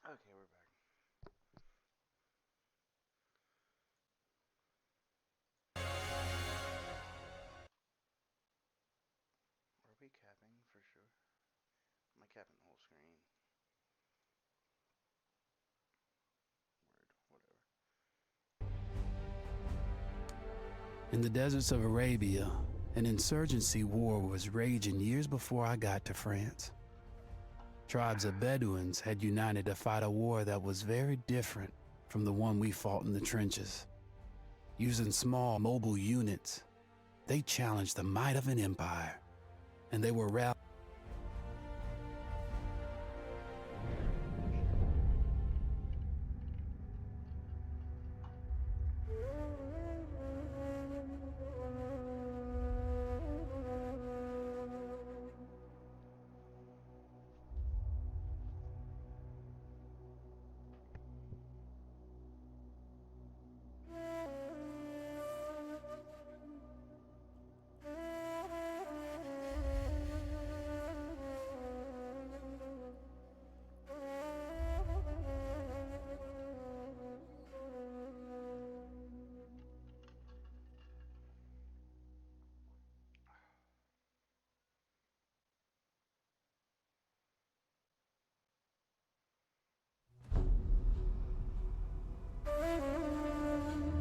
Okay, we're back. Are we capping for sure? Am I capping the whole screen? Word, whatever. In the deserts of Arabia, an insurgency war was raging years before I got to France. Tribes of Bedouins had united to fight a war that was very different from the one we fought in the trenches. Using small mobile units, they challenged the might of an empire, and they were rallied.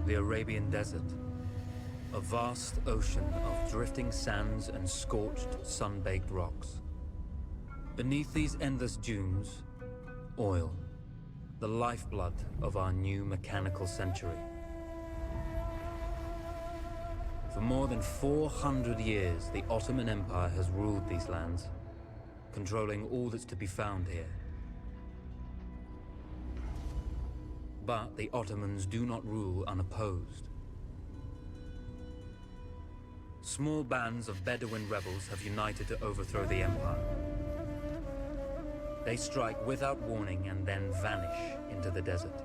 The Arabian Desert, a vast ocean of drifting sands and scorched, sun-baked rocks. Beneath these endless dunes, oil, the lifeblood of our new mechanical century. For more than 400 years, the Ottoman Empire has ruled these lands, controlling all that's to be found here. But the Ottomans do not rule unopposed. Small bands of Bedouin rebels have united to overthrow the empire. They strike without warning and then vanish into the desert.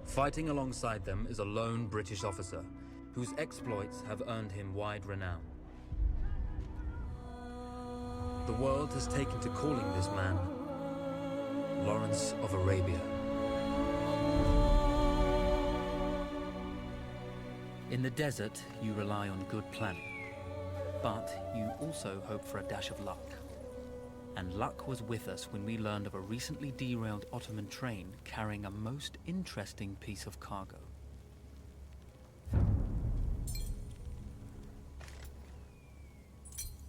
Fighting alongside them is a lone British officer whose exploits have earned him wide renown. The world has taken to calling this man Lawrence of Arabia. In the desert, you rely on good planning, but you also hope for a dash of luck. And luck was with us when we learned of a recently derailed Ottoman train carrying a most interesting piece of cargo.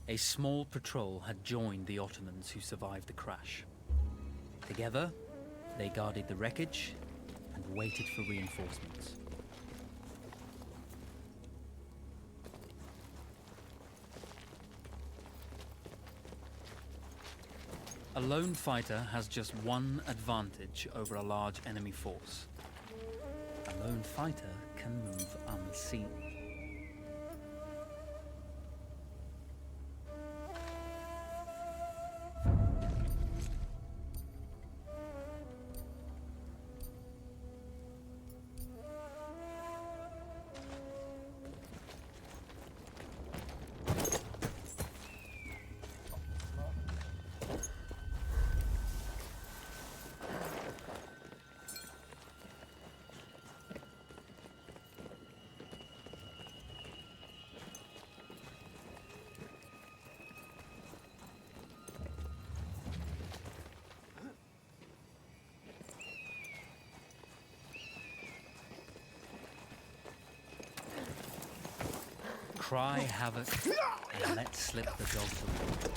A small patrol had joined the Ottomans who survived the crash. Together, they guarded the wreckage and waited for reinforcements. A lone fighter has just one advantage over a large enemy force. A lone fighter can move unseen. Cry havoc and let slip the dogs of war.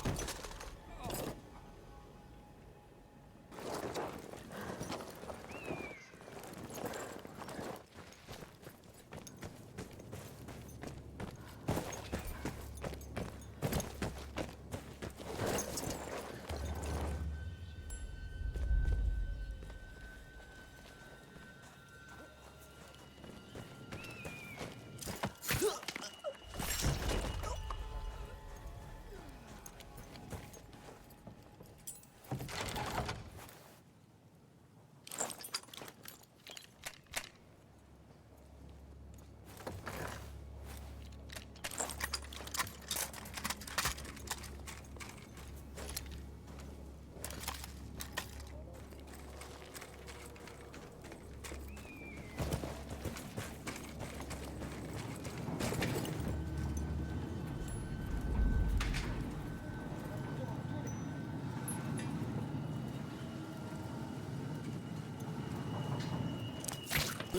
Oh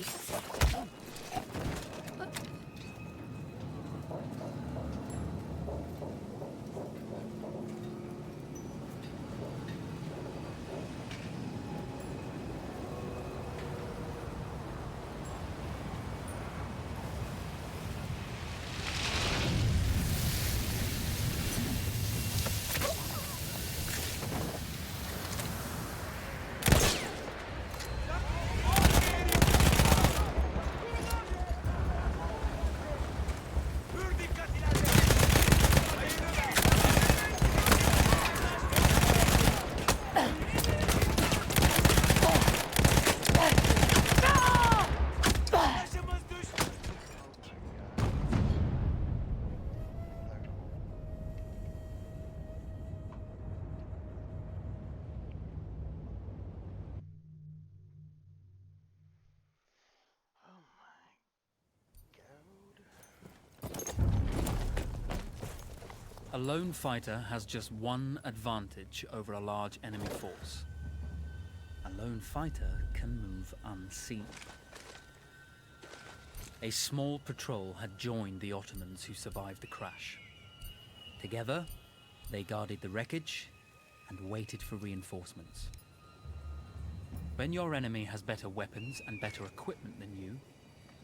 my god. A lone fighter has just one advantage over a large enemy force. A lone fighter can move unseen. A small patrol had joined the Ottomans who survived the crash. Together, they guarded the wreckage and waited for reinforcements. When your enemy has better weapons and better equipment than you,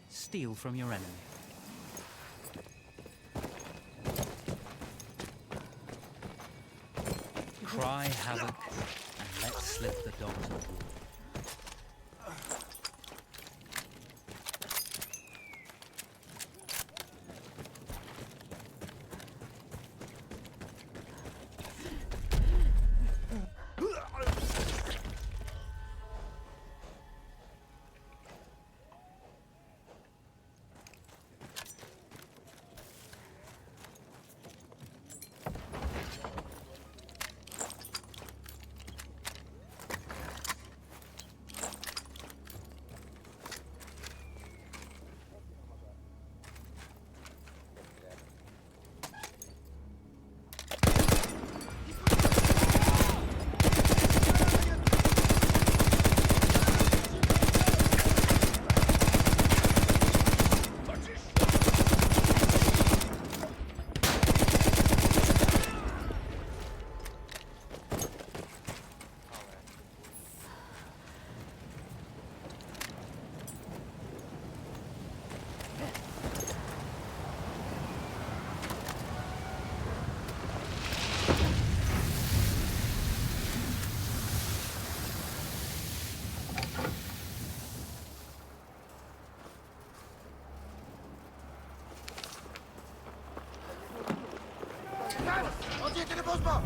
steal from your enemy. Cry havoc and let slip the dogs of war.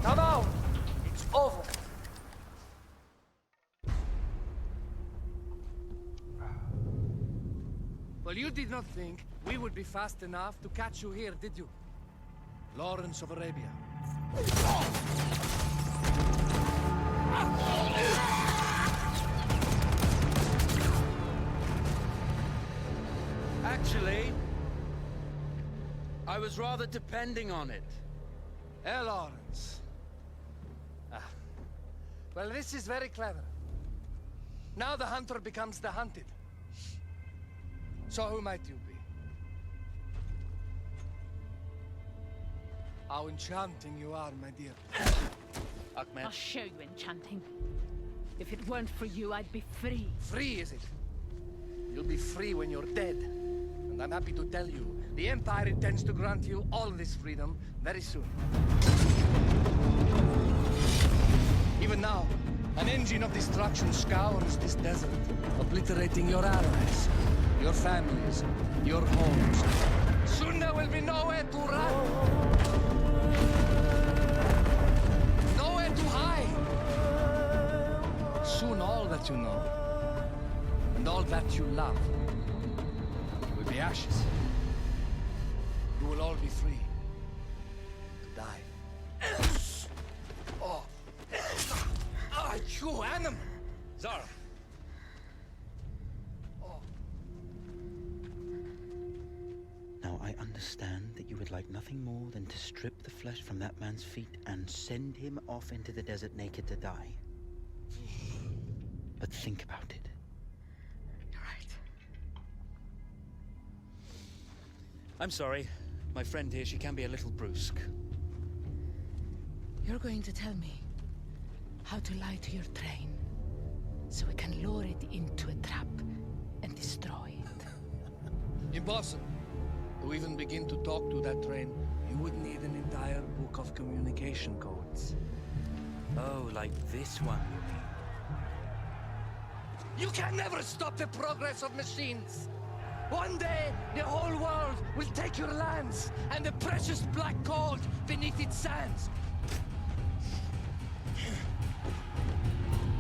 No, no! It's over! Well, you did not think we would be fast enough to catch you here, did you? Lawrence of Arabia. Actually, I was rather depending on it. Lawrence. Well, this is very clever. Now the hunter becomes the hunted. So who might you be? How enchanting you are, my dear. Ahmed. I'll show you enchanting. If it weren't for you, I'd be free. Free, is it? You'll be free when you're dead. And I'm happy to tell you, the Empire intends to grant you all this freedom very soon. Even now, an engine of destruction scours this desert, obliterating your allies, your families, your homes. Soon there will be nowhere to run. Nowhere to hide. Soon all that you know, and all that you love, will be ashes. You will all be free to die. Oh. Ah, you animal! Zara. Now I understand that you would like nothing more than to strip the flesh from that man's feet and send him off into the desert naked to die. But think about it. You're right. I'm sorry. My friend here, she can be a little brusque. You're going to tell me how to lie to your train, so we can lure it into a trap and destroy it. Impossible. To even begin to talk to that train, you would need an entire book of communication codes. Oh, like this one, you mean? You can never stop the progress of machines! One day, the whole world will take your lands and the precious black gold beneath its sands.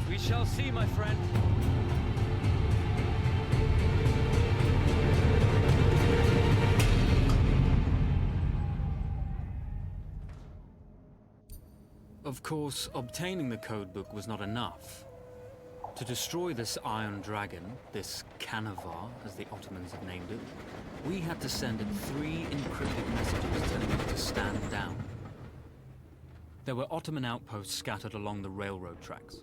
We shall see, my friend. Of course, obtaining the codebook was not enough. To destroy this Iron Dragon, this Canavar, as the Ottomans had named it, we had to send it 3 encrypted messages telling it to stand down. There were Ottoman outposts scattered along the railroad tracks.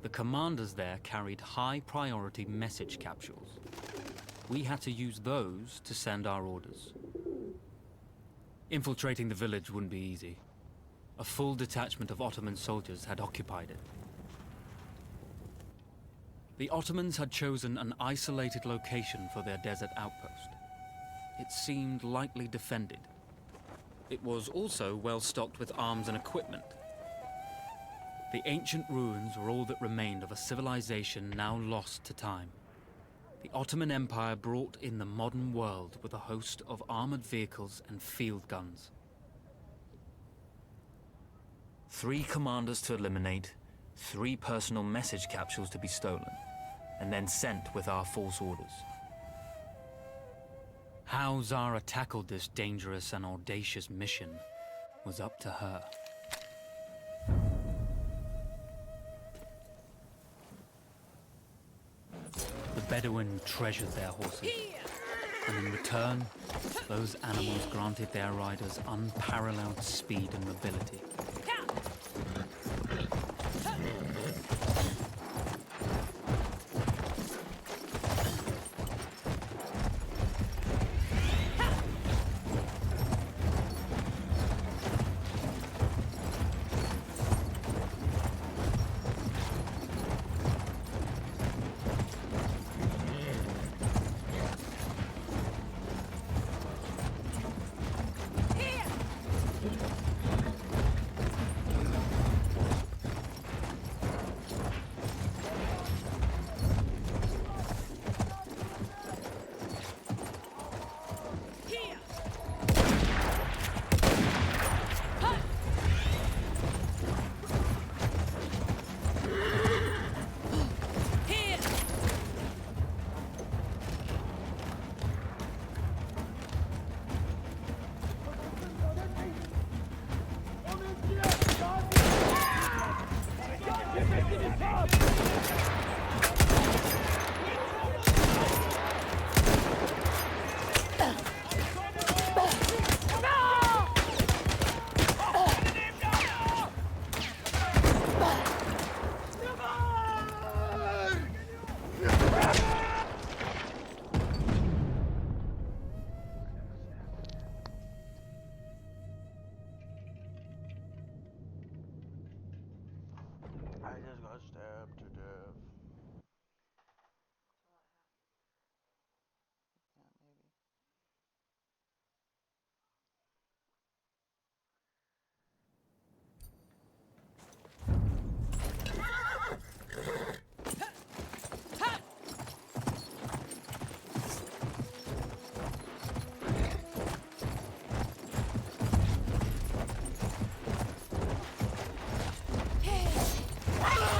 The commanders there carried high-priority message capsules. We had to use those to send our orders. Infiltrating the village wouldn't be easy. A full detachment of Ottoman soldiers had occupied it. The Ottomans had chosen an isolated location for their desert outpost. It seemed lightly defended. It was also well stocked with arms and equipment. The ancient ruins were all that remained of a civilization now lost to time. The Ottoman Empire brought in the modern world with a host of armored vehicles and field guns. 3 commanders to eliminate, 3 personal message capsules to be stolen, and then sent with our false orders. How Zara tackled this dangerous and audacious mission was up to her. The Bedouin treasured their horses, and in return, those animals granted their riders unparalleled speed and mobility. I just got stabbed to death.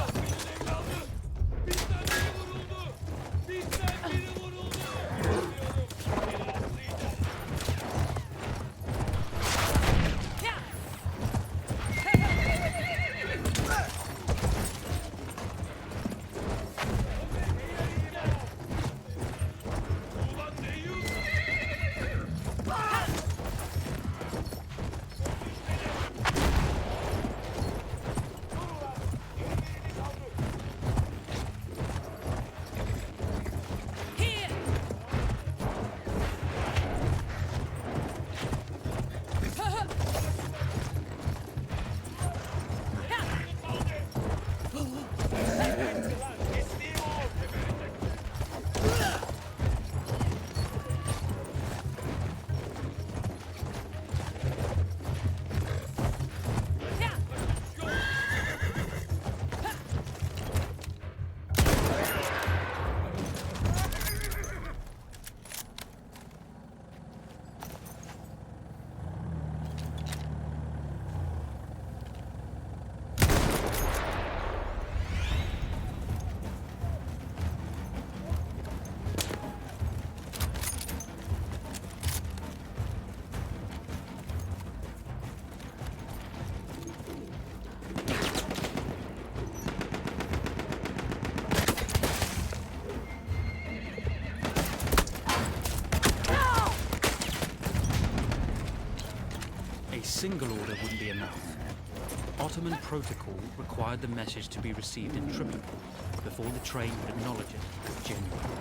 Yeah, maybe. single order wouldn't be enough. Ottoman protocol required the message to be received in triplicate before the train would acknowledge it as genuine.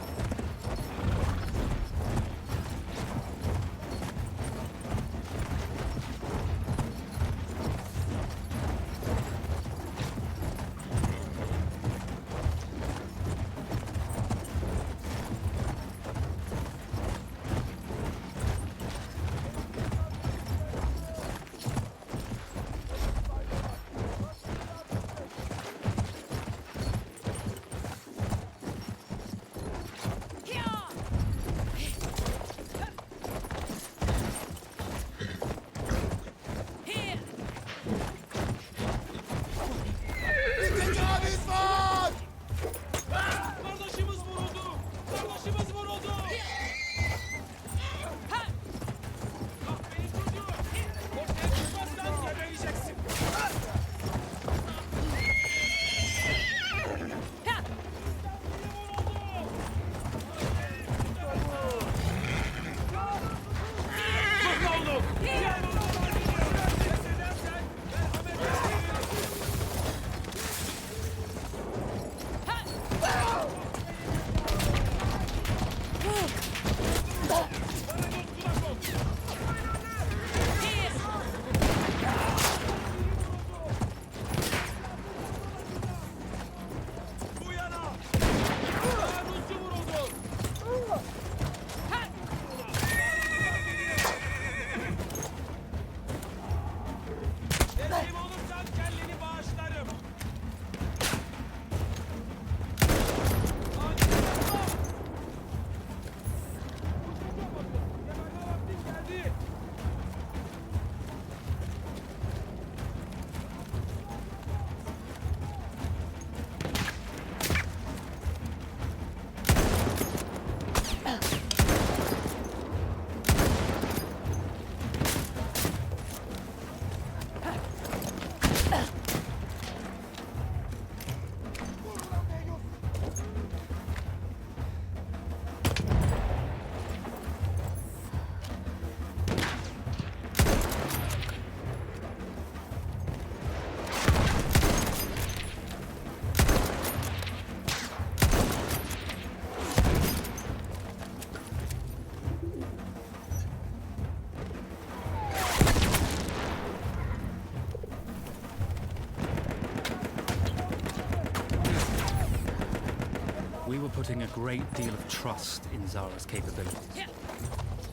We were putting a great deal of trust in Zara's capabilities,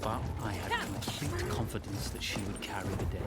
but I had complete confidence that she would carry the day.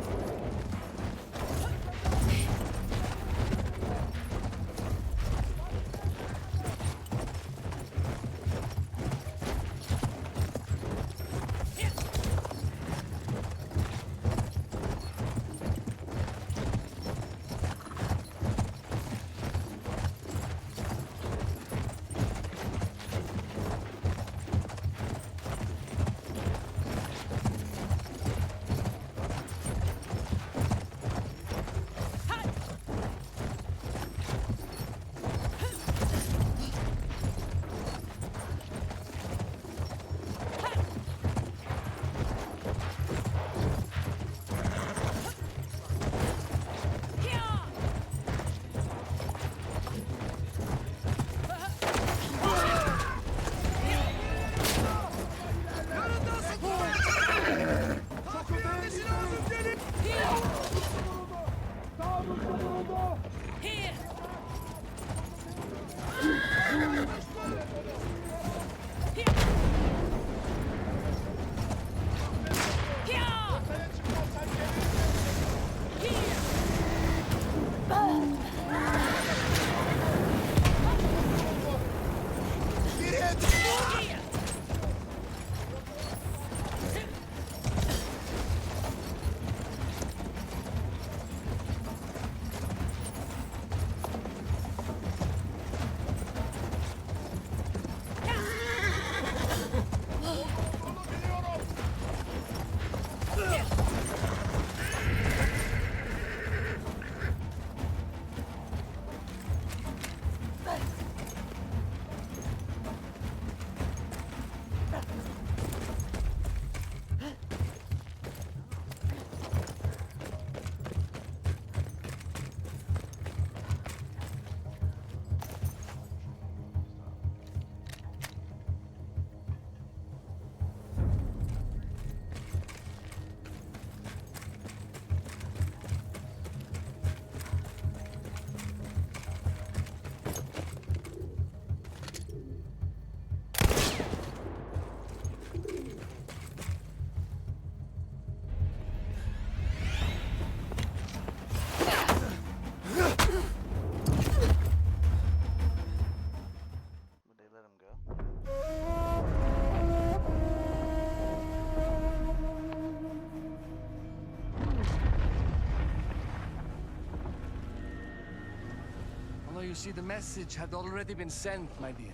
No, you see, the message had already been sent, my dear.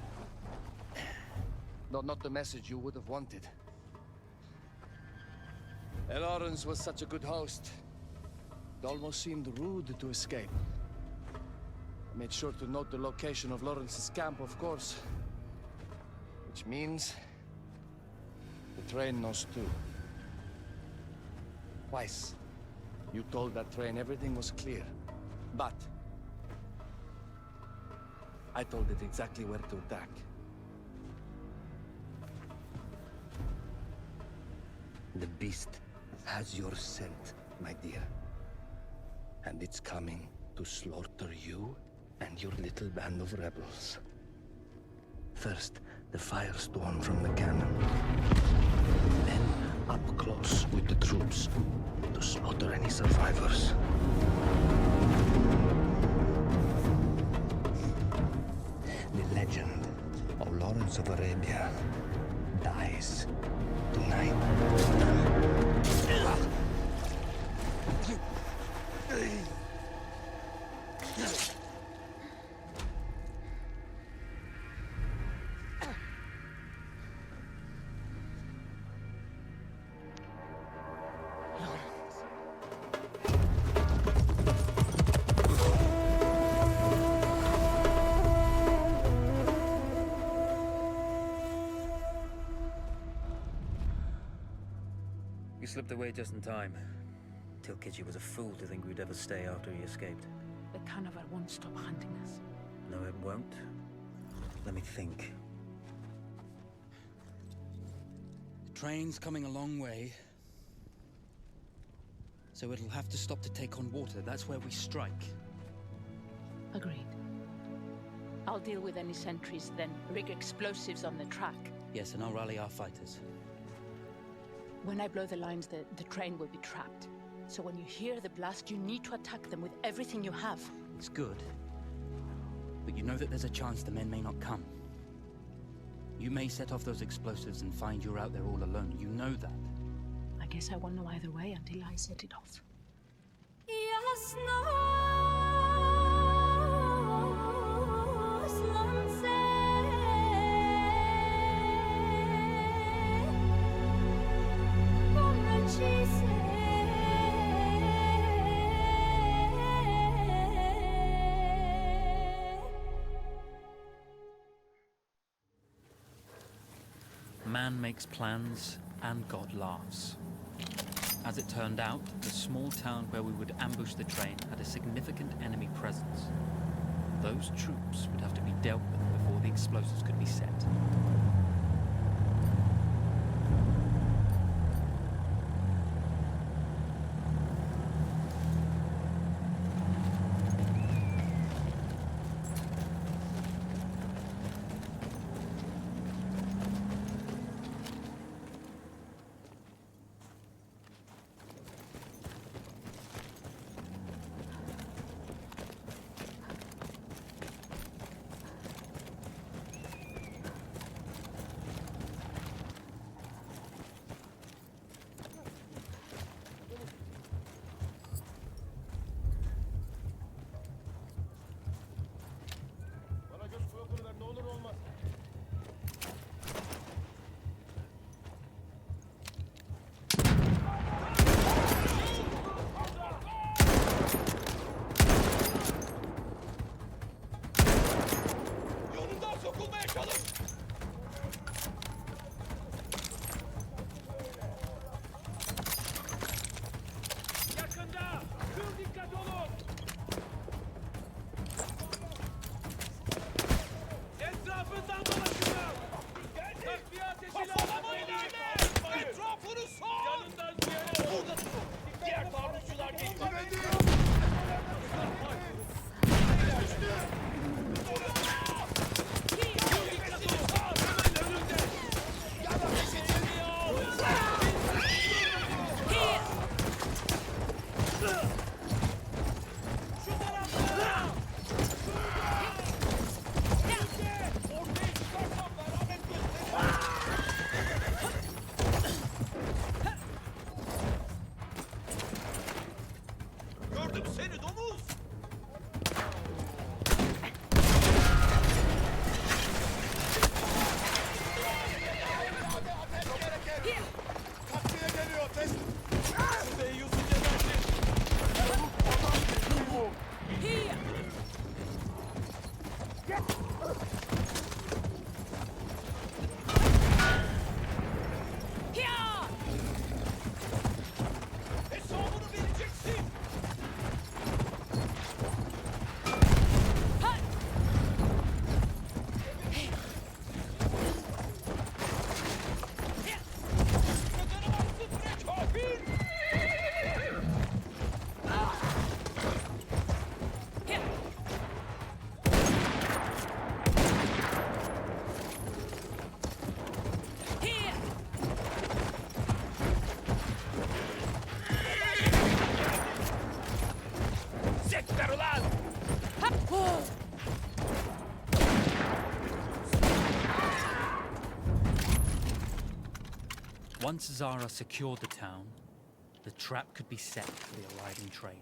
No, not the message you would have wanted. Lawrence was such a good host. It almost seemed rude to escape. I made sure to note the location of Lawrence's camp, of course. Which means... the train knows too. Twice, you told that train everything was clear. But... I told it exactly where to attack. The beast has your scent, my dear. And it's coming to slaughter you and your little band of rebels. First, the firestorm from the cannon. Then, up close with the troops, to slaughter any survivors. The legend of Lawrence of Arabia dies tonight. You slipped away just in time. Tilkitchi was a fool to think we'd ever stay after he escaped. The Canavar won't stop hunting us. No, it won't. Let me think. The train's coming a long way. So it'll have to stop to take on water. That's where we strike. Agreed. I'll deal with any sentries, then rig explosives on the track. Yes, and I'll rally our fighters. When I blow the lines, the train will be trapped. So when you hear the blast, you need to attack them with everything you have. It's good. But you know that there's a chance the men may not come. You may set off those explosives and find you're out there all alone. You know that. I guess I won't know either way until I set it off. Man makes plans, and God laughs. As it turned out, the small town where we would ambush the train had a significant enemy presence. Those troops would have to be dealt with before the explosives could be set. Once Zara secured the town, the trap could be set for the arriving train.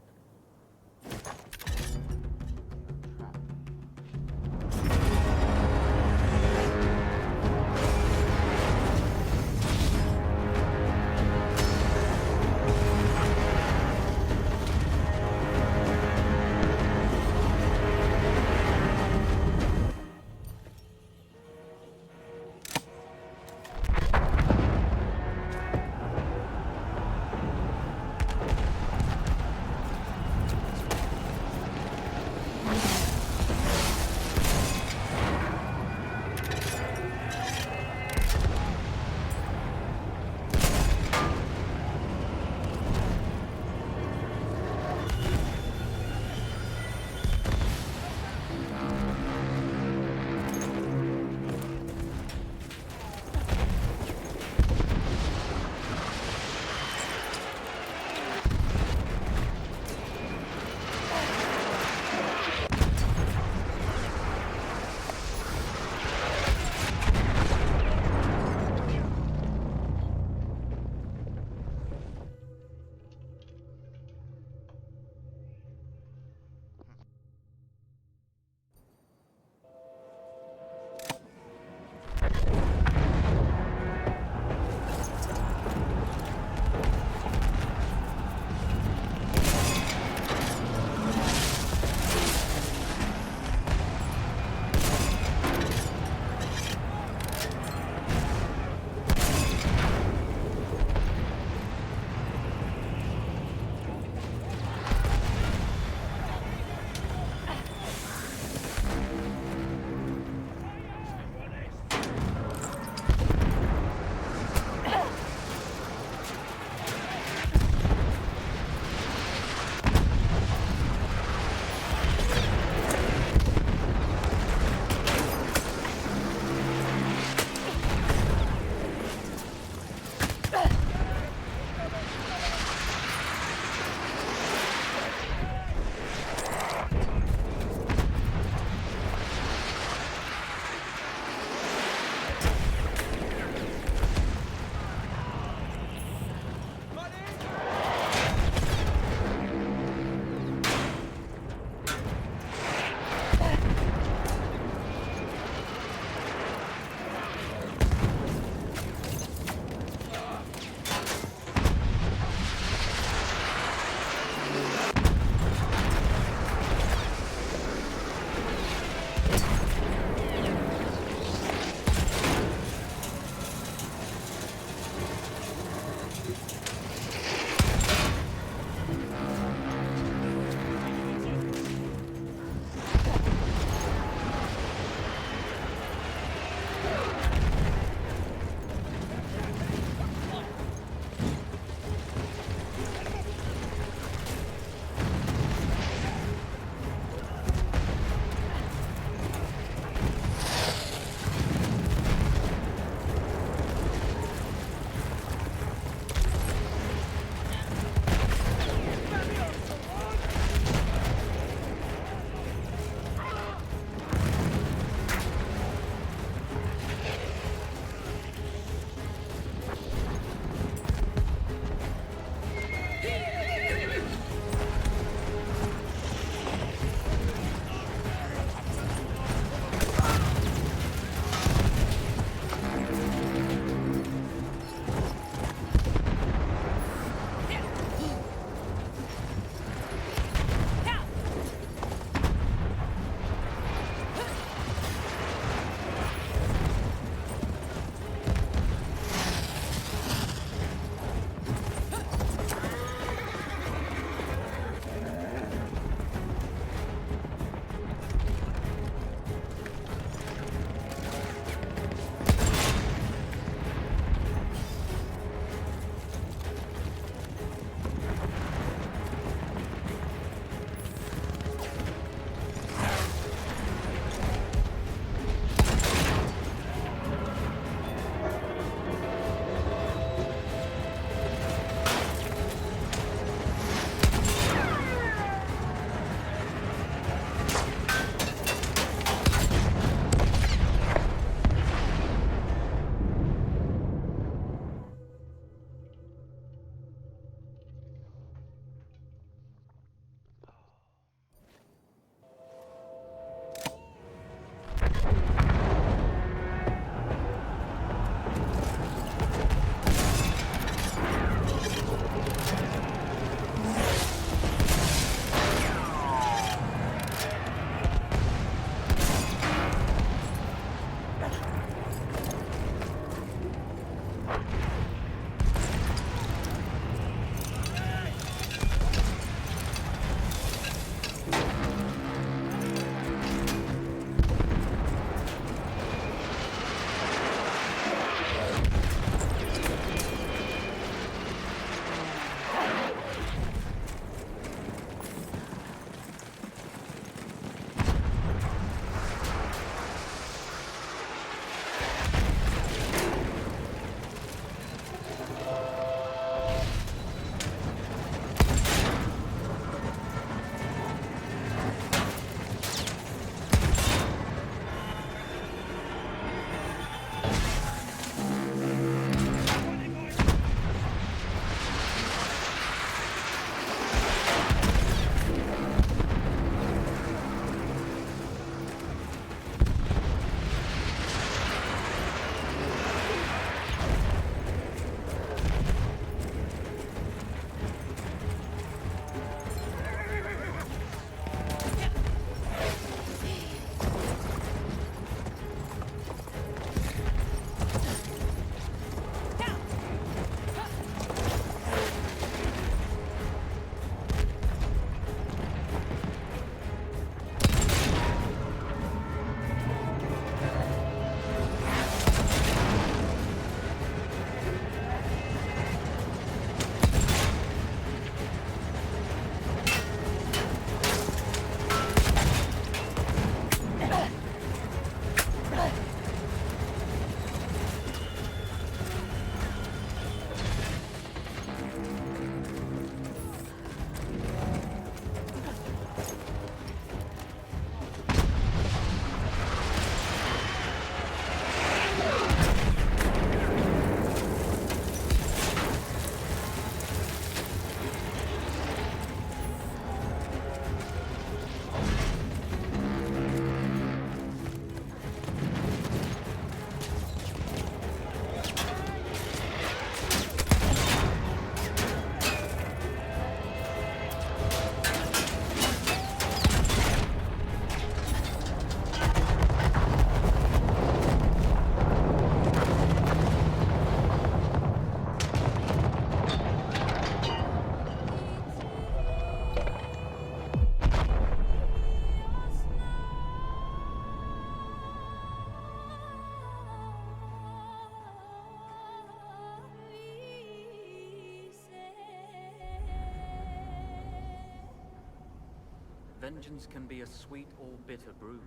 vengeance can be a sweet or bitter brew.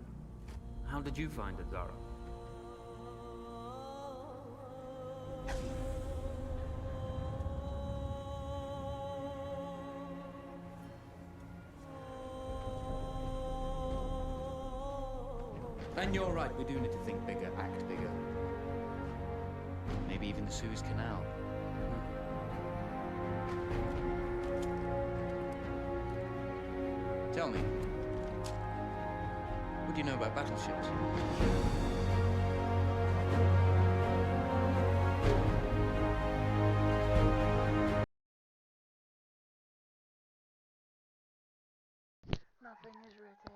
How did you find it, Zara? And you're right, we do need to think bigger, act bigger. Maybe even the Suez Canal. Tell me, what do you know about battleships? Nothing is written.